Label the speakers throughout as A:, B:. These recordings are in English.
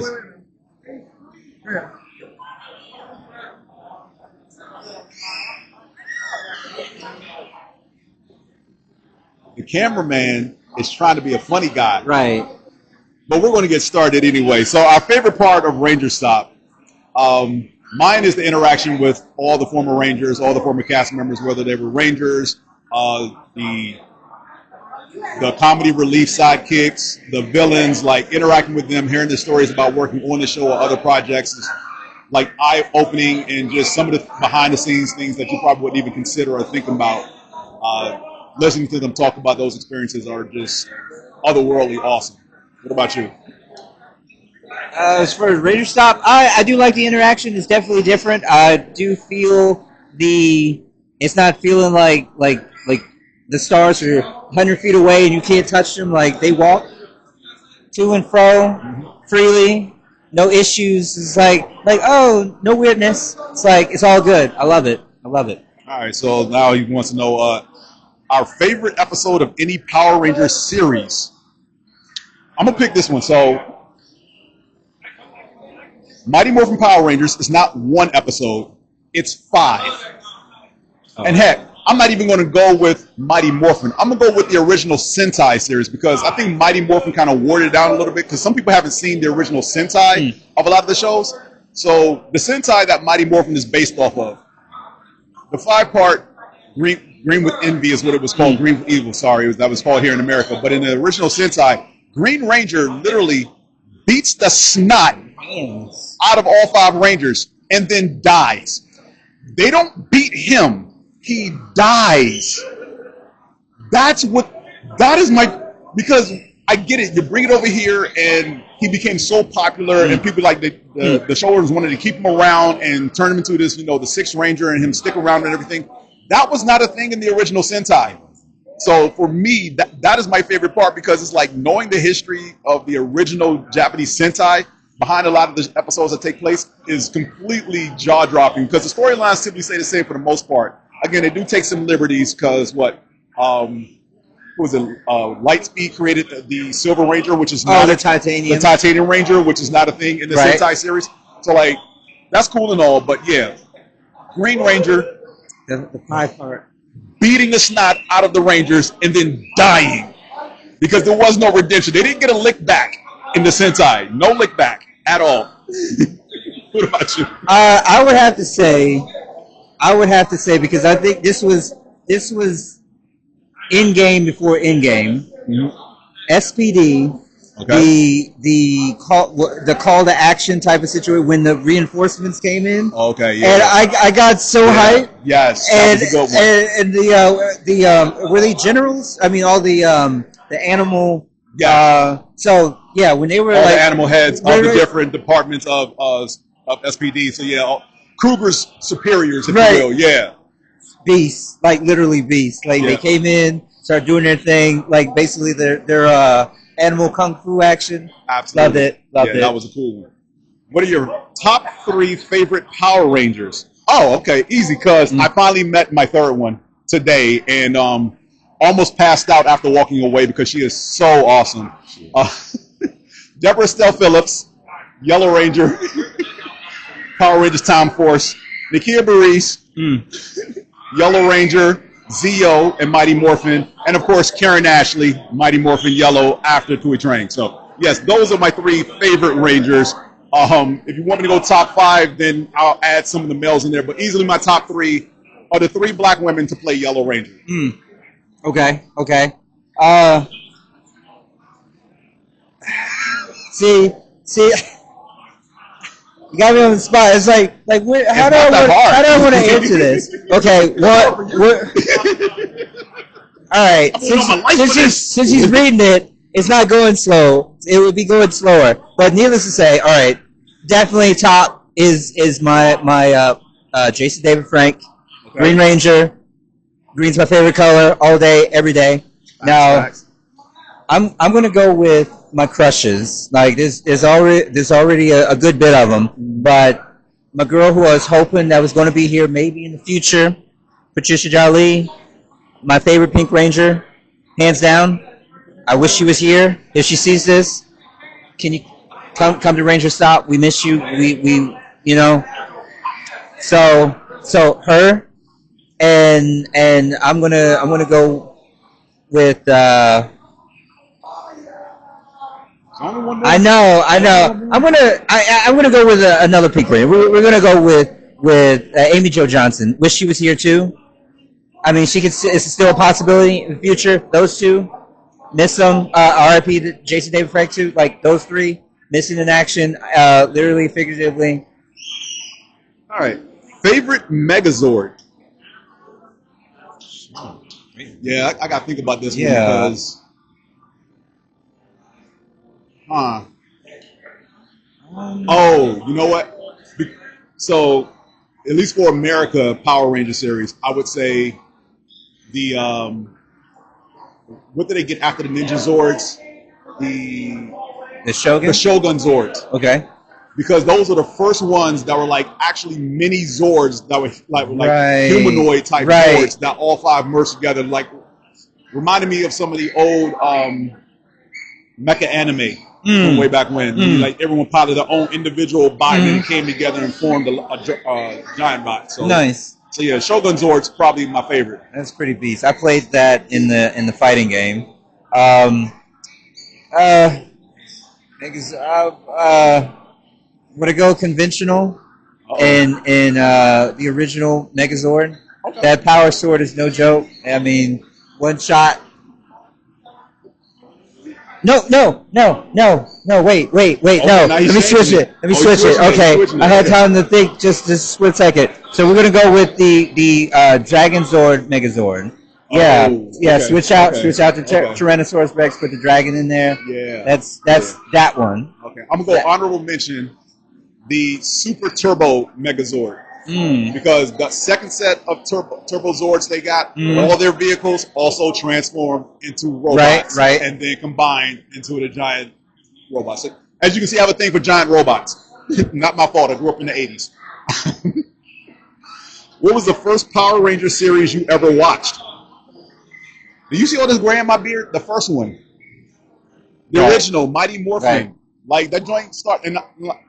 A: The cameraman is trying to be a funny guy.
B: Right.
A: But we're going to get started anyway. So our favorite part of Ranger Stop, mine is the interaction with all the former Rangers, all the former cast members, whether they were Rangers, the comedy relief sidekicks, the villains, like interacting with them, hearing the stories about working on the show or other projects, is like eye-opening, and just some of the behind-the-scenes things that you probably wouldn't even consider or think about. Listening to them talk about those experiences are just otherworldly awesome. What about you?
B: As far as Ranger Stop, I do like the interaction. It's definitely different. I do feel it's not feeling like the stars are 100 feet away and you can't touch them. Like they walk to and fro freely, no issues. It's like oh, no weirdness. It's like it's all good. I love it. All
A: right, so now he wants to know our favorite episode of any Power Rangers series. I'm gonna pick this one. So, Mighty Morphin Power Rangers is not one episode; it's 5. Oh. And heck, I'm not even going to go with Mighty Morphin. I'm going to go with the original Sentai series because I think Mighty Morphin kind of watered it down a little bit because some people haven't seen the original Sentai of a lot of the shows. So the Sentai that Mighty Morphin is based off of, the 5-part Green with Envy is what it was called. Green with Evil, sorry, that was called here in America. But in the original Sentai, Green Ranger literally beats the snot out of all 5 Rangers and then dies. They don't beat him. He dies. That is because I get it. You bring it over here and he became so popular and people like the showrunners wanted to keep him around and turn him into this, the 6th Ranger and him stick around and everything. That was not a thing in the original Sentai. So for me, that is my favorite part because it's like knowing the history of the original Japanese Sentai behind a lot of the episodes that take place is completely jaw-dropping because the storylines typically stay the same for the most part. Again, they do take some liberties because Lightspeed created the Silver Ranger, which is not
B: the Titanium.
A: The Titanium Ranger, which is not a thing in the Sentai series. So that's cool and all, but yeah, Green Ranger,
B: the 5-part,
A: beating the snot out of the Rangers and then dying because there was no redemption. They didn't get a lick back in the Sentai, no lick back at all. What about you?
B: I would have to say because I think this was in game before in game. SPD, the call to action type of situation when the reinforcements came in.
A: Okay, yeah.
B: And I got so hyped.
A: Yes,
B: and,
A: that was a good one.
B: And were they generals? I mean, all the animal.
A: Yeah.
B: So yeah, when they were
A: all the animal heads of the different departments of SPD. So yeah. Kruger's superiors, if you will, yeah.
B: Beasts, like literally beasts. Like they came in, started doing their thing, like basically their animal kung fu action.
A: Absolutely.
B: Loved it.
A: That was a cool one. What are your top 3 favorite Power Rangers? Oh, okay, easy, because I finally met my 3rd one today and almost passed out after walking away because she is so awesome. Deborah Estelle Phillips, Yellow Ranger. Power Rangers Time Force, Nakia Burrise, Yellow Ranger, Zeo, and Mighty Morphin, and of course Karen Ashley, Mighty Morphin Yellow after Tui Trang. So yes, those are my 3 favorite Rangers. If you want me to go top 5, then I'll add some of the males in there. But easily my top 3 are the 3 black women to play Yellow Ranger.
B: Okay. See. You got me on the spot. It's like how do I want to answer this? Okay, what? All right, since he's reading it, it's not going slow. It would be going slower. But needless to say, all right, definitely top is my Jason David Frank, Green Ranger. Green's my favorite color all day, every day. Now, I'm gonna go with my crushes. Like there's already a good bit of them, but my girl who I was hoping that was going to be here maybe in the future, Patricia Jolie, my favorite Pink Ranger, hands down. I wish she was here. If she sees this, can you come to Ranger Stop. We miss you. We you know. So her and I'm gonna go with. I know. I'm gonna go with another Pink Ranger. We're gonna go with Amy Jo Johnson. Wish she was here too. I mean, she could. It's still a possibility in the future. Those two, miss them. R.I.P. to Jason David Frank too. Like those three, missing in action, literally, figuratively.
A: All right. Favorite Megazord? Yeah, I got to think about this one because. Oh, you know what? So, at least for America Power Ranger series, I would say the what did they get after the Ninja Zords?
B: The Shogun.
A: The Shogun Zords.
B: Okay.
A: Because those were the first ones that were like actually mini Zords that were like humanoid type Zords that all five merged together. Like reminded me of some of the old mecha anime from way back when. Like everyone piloted their own individual bot and then came together and formed a giant bot. So
B: nice.
A: So yeah, Shogun Zord's probably my favorite.
B: That's pretty beast. I played that in the fighting game. I'm gonna go conventional in the original Megazord. Okay. That power sword is no joke. I mean, one shot. No. Wait. Okay, no. Let me switch it. Okay, I had time to think just a split second. So we're gonna go with the Dragon Zord Megazord. Yeah, okay. Switch out the Tyrannosaurus Rex. Put the dragon in there. Yeah, that's that one.
A: Okay, I'm gonna go honorable mention the Super Turbo Megazord because the second set of Turbo Zords they got, all their vehicles also transformed into robots,
B: right,
A: and then combined into the giant robots. So, as you can see, I have a thing for giant robots. Not my fault. I grew up in the '80s. What was the first Power Ranger series you ever watched? Do you see all this gray in my beard? The first one. The original, Mighty Morphin. Right. Like, that joint started, and I'm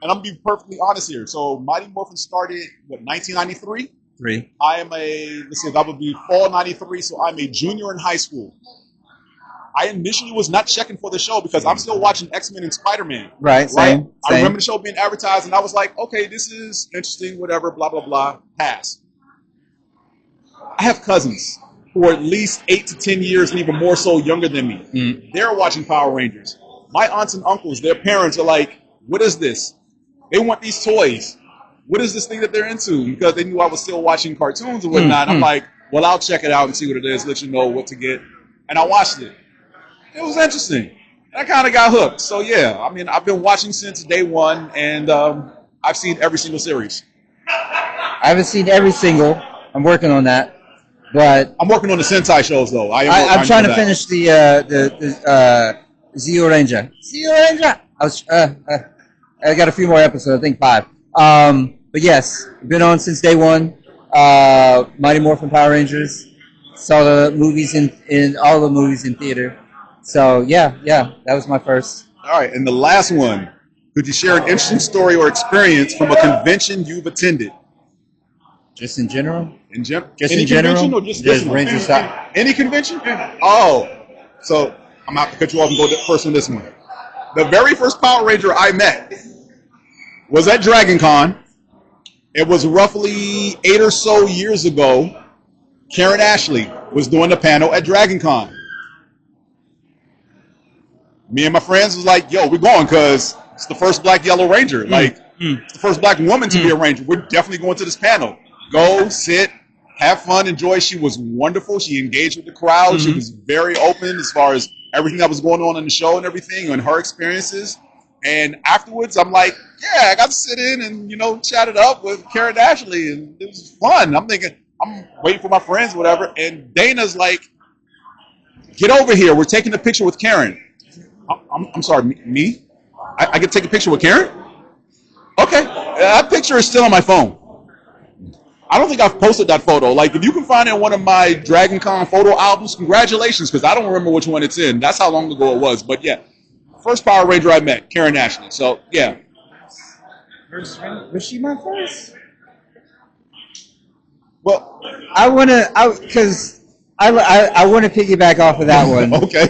A: going to be perfectly honest here. So, Mighty Morphin started, 1993? I am that would be fall 93, so I'm a junior in high school. I initially was not checking for the show because I'm still watching X-Men and Spider-Man.
B: Right, same.
A: I remember the show being advertised, and I was like, okay, this is interesting, whatever, blah, blah, blah, pass. I have cousins who are at least 8 to 10 years and even more so younger than me. They're watching Power Rangers. My aunts and uncles, their parents are like, what is this? They want these toys. What is this thing that they're into? Because they knew I was still watching cartoons and whatnot. I'm like, well, I'll check it out and see what it is, let you know what to get. And I watched it. It was interesting. And I kind of got hooked. So, yeah, I mean, I've been watching since day one, and I've seen every single series.
B: I haven't seen every single. I'm working on that. But
A: I'm working on the Sentai shows, though.
B: I'm trying to finish the Zeo Ranger. I got a few more episodes. I think 5. But yes, been on since day one. Mighty Morphin Power Rangers. Saw the movies in all the movies in theater. So yeah, that was my first.
A: All right, and the last one. Could you share an interesting story or experience from a convention you've attended?
B: Just in general?
A: Just any in general? Convention or just
B: Ranger Stop?
A: Any convention? Oh, so I'm going to have to cut you off and go first on this one. The very first Power Ranger I met was at Dragon Con. It was roughly 8 or so years ago. Karen Ashley was doing the panel at Dragon Con. Me and my friends was like, yo, we're going because it's the first Black Yellow Ranger. It's the first Black woman to be a Ranger. We're definitely going to this panel. Go, sit, have fun, enjoy. She was wonderful. She engaged with the crowd. She was very open as far as everything that was going on in the show and everything and her experiences. And afterwards, I'm like, yeah, I got to sit in and, chat it up with Karen Ashley. And it was fun. I'm thinking, I'm waiting for my friends, whatever. And Dana's like, get over here. We're taking a picture with Karen. I'm sorry, me? I get to take a picture with Karen? Okay. That picture is still on my phone. I don't think I've posted that photo. Like, if you can find it in one of my Dragon Con photo albums, congratulations, because I don't remember which one it's in. That's how long ago it was. But, yeah, First Power Ranger I met, Karen Ashley. So yeah.
B: Was she my first?
A: Well,
B: I want to piggyback off of that one.
A: okay.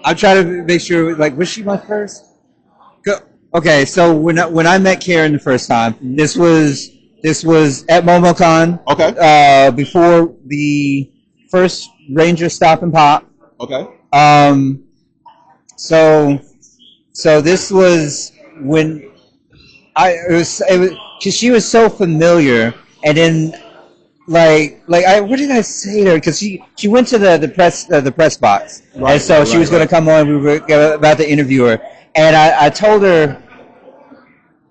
B: I'm trying to make sure. Like, was she my first? Okay, so when I met Karen the first time, this was at MomoCon.
A: Okay.
B: Before the first Ranger Stop and Pop.
A: Okay.
B: So this was when it was because she was so familiar, and then what did I say to her? Because she went to the press box,
A: Right,
B: and so she was going to come on. We were about to interview her, and I told her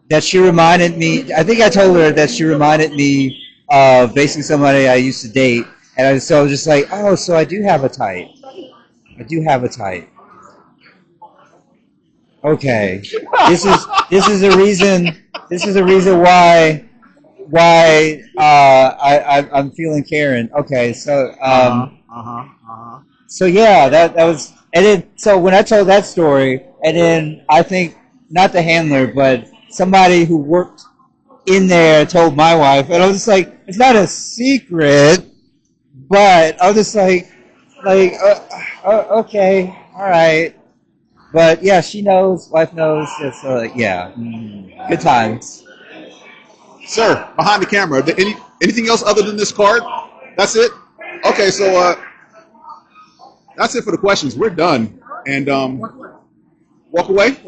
B: that she reminded me. I think I told her that she reminded me of basically somebody I used to date, and I was just like, oh, so I do have a type. I do have a type. Okay, this is a reason. This is a reason why I'm feeling Karen. Okay, so so yeah, that was, and then so when I told that story, and then I think not the handler, but somebody who worked in there told my wife, and I was just like, it's not a secret, but I was just like okay, all right, but yeah, she knows, wife knows, it's yeah, good times.
A: Sir, behind the camera, anything else other than this card? That's it? Okay, so that's it for the questions. We're done. And walk away?